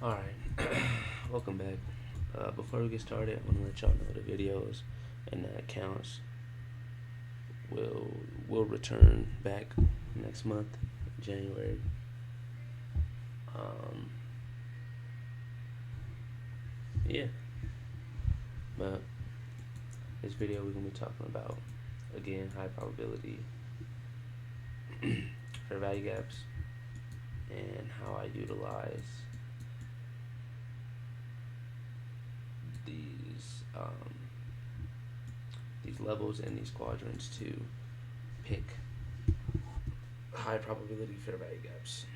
Alright, welcome back. Before we get started, I want to let y'all know the videos and the accounts will will return back next month, January. Um, yeah, but this video we're gonna be talking about again high probability fair value gaps and how I utilize these these levels and these quadrants to pick high probability fair value gaps.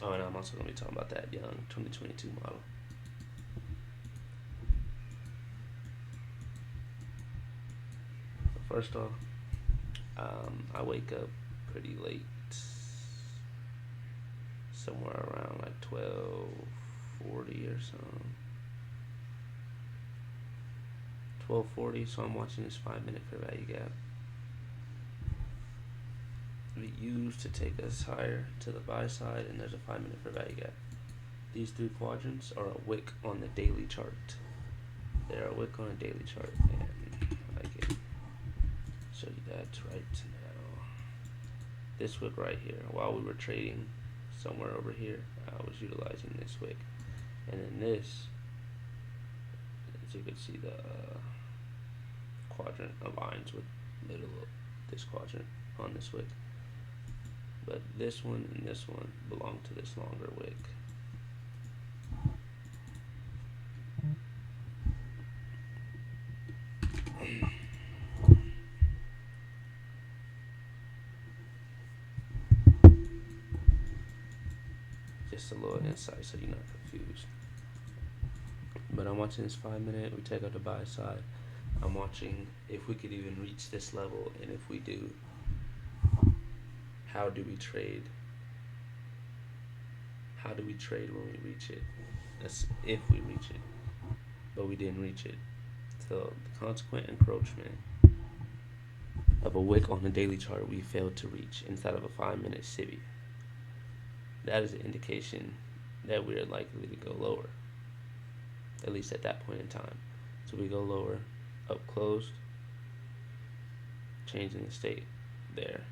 Oh, and I'm also going to be talking about that young 2022 model. First off, I wake up pretty late, somewhere around like 12:40 or so. 12:40, so I'm watching this 5-minute fair value gap. We used to take us higher to the buy side, and there's a 5-minute fair value gap. These three quadrants are a wick on the daily chart. They're a wick on a daily chart, and I can show you that right now. This wick right here, while we were trading somewhere over here, I was utilizing this wick, and then this, as you can see, the quadrant aligns with middle of this quadrant on this wick, but this one and this one belong to this longer wick. Just a little insight so you're not confused. But I'm watching this 5-minute. We take out the buy side. I'm watching if we could even reach this level, and if we do, how do we trade? How do we trade when we reach it? That's if we reach it, but we didn't reach it. So the consequent encroachment of a wick on the daily chart we failed to reach inside of a 5-minute civvy. That is an indication that we are likely to go lower, at least at that point in time. So we go lower, up closed, changing the state there.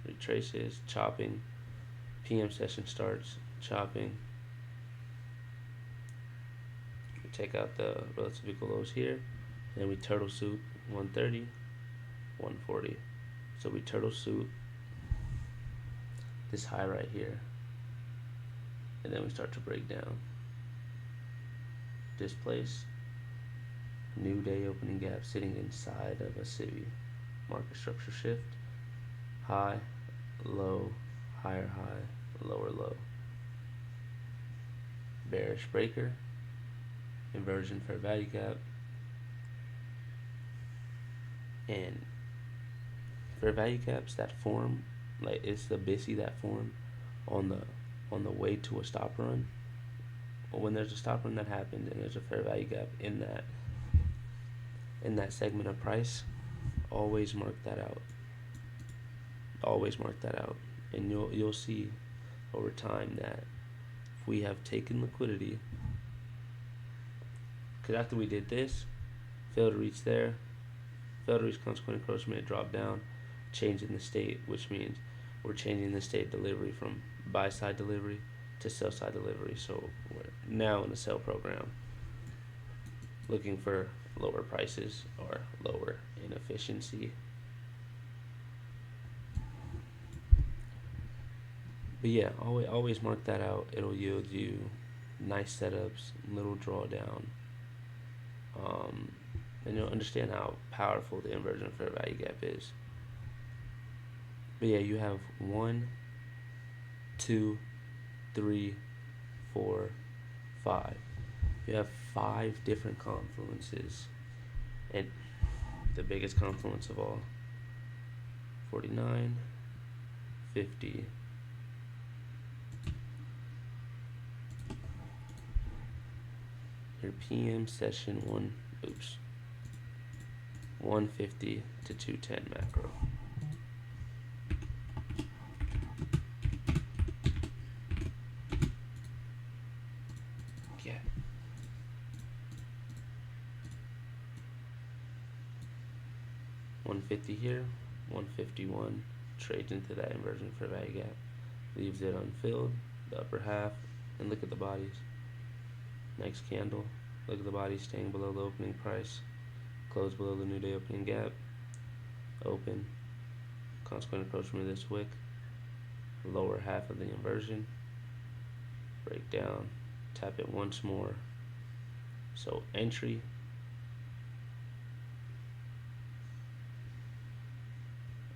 Retraces, chopping, PM session starts, chopping. We take out the relative equal lows here, and then we turtle soup 130, 140. So we turtle soup this high right here, and then we start to break down. This place, new day opening gap sitting inside of a civvy. Market structure shift, high, low, higher high, lower low. Bearish breaker, inversion fair value gap, and fair value gaps that form, like it's the BISI that form on the way to a stop run. But when there's a stop run that happened and there's a fair value gap in that segment of price, always mark that out. Always mark that out, and you'll see over time that if we have taken liquidity, because after we did this, failed to reach there, failed to reach consequent encroachment, drop down, changing the state, which means we're changing the state delivery from buy side delivery to sell side delivery. So we're now in the sell program, looking for lower prices or lower inefficiency. But yeah, always mark that out. It'll yield you nice setups, little drawdown, and you'll understand how powerful the inversion fair value gap is. But yeah, you have 1, 2, 3, 4, 5. You have 5 different confluences, and the biggest confluence of all, 49, 50. Your PM session 150 to 210 macro. 150 here, 151, trades into that inversion fair value gap, leaves it unfilled, the upper half, and look at the bodies. Next candle, look at the bodies staying below the opening price, close below the new day opening gap, open, consequent encroachment of this wick, lower half of the inversion, break down, tap it once more. So entry,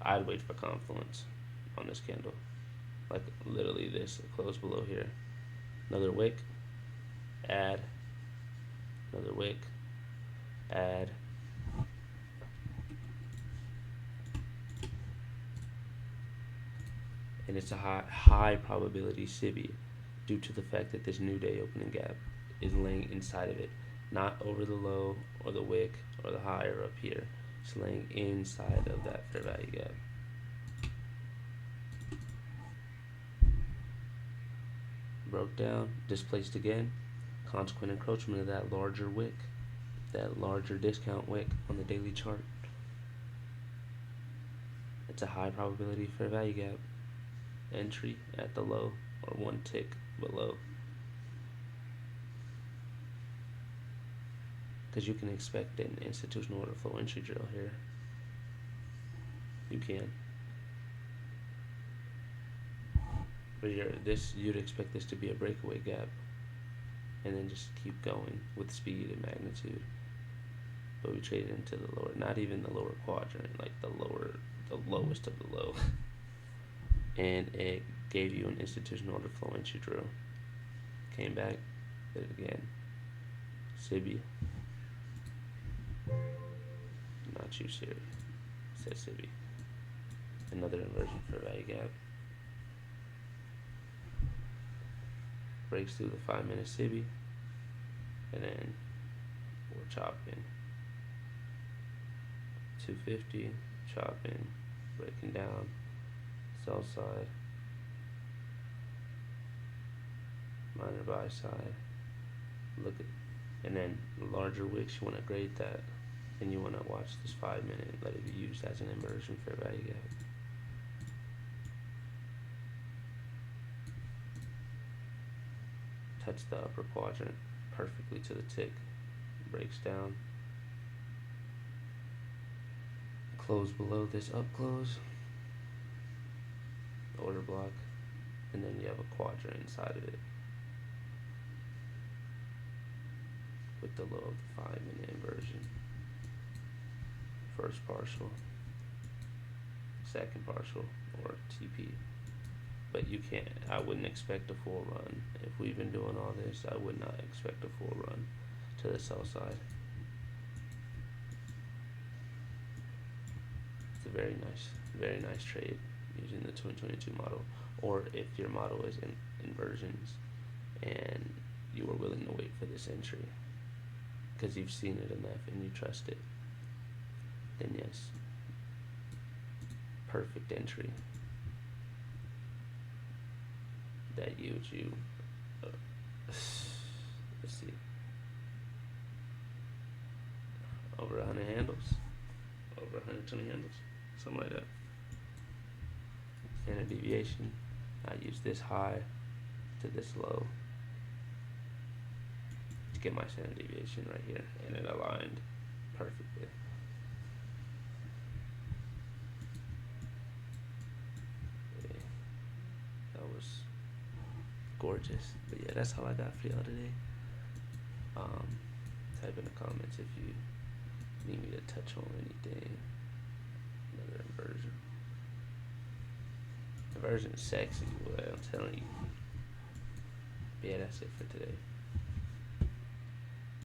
I'd wait for confluence on this candle, like literally this, close below here, another wick, add, another wick, add, and it's a high probability SIBI due to the fact that this new day opening gap is laying inside of it, not over the low or the wick or the high or up here. It's laying inside of that fair value gap. Broke down, displaced again, consequent encroachment of that larger wick, that larger discount wick on the daily chart. It's a high probability fair value gap. Entry at the low or one tick below. Because you can expect an institutional order flow entry drill here. You can. But you'd expect this to be a breakaway gap and then just keep going with speed and magnitude. But we traded into the lower, not even the lower quadrant, like the lowest of the low. And it gave you an institutional order flow entry drill. Came back, did it again. SIBI. Not you, Siri. Said SIBI. Another inversion fair value gap. Breaks through the 5-minute SIBI. And then we're chopping. 250, chopping, breaking down, sell side, minor buy side. Look at, and then larger wicks, you want to grade that, and you want to watch this 5-minute, let it be used as an inversion fair value gap. Touch the upper quadrant perfectly to the tick, breaks down, close below this up close, order block, and then you have a quadrant inside of it with the low of the 5-minute inversion. First partial, second partial, or TP. But you can't, I wouldn't expect a full run. If we've been doing all this, I would not expect a full run to the sell side. It's a very nice trade using the 2022 model. Or if your model is in inversions and you are willing to wait for this entry because you've seen it enough and you trust it, then yes, perfect entry. That yields you, let's see, over 100 handles, over 120 handles, something like that. Standard deviation, I use this high to this low to get my standard deviation right here, and it aligned perfectly. Okay. That was gorgeous. But yeah, that's all I got for y'all today. Type in the comments if you need me to touch on anything. Another inversion. Inversion is sexy, boy, I'm telling you. But yeah, that's it for today.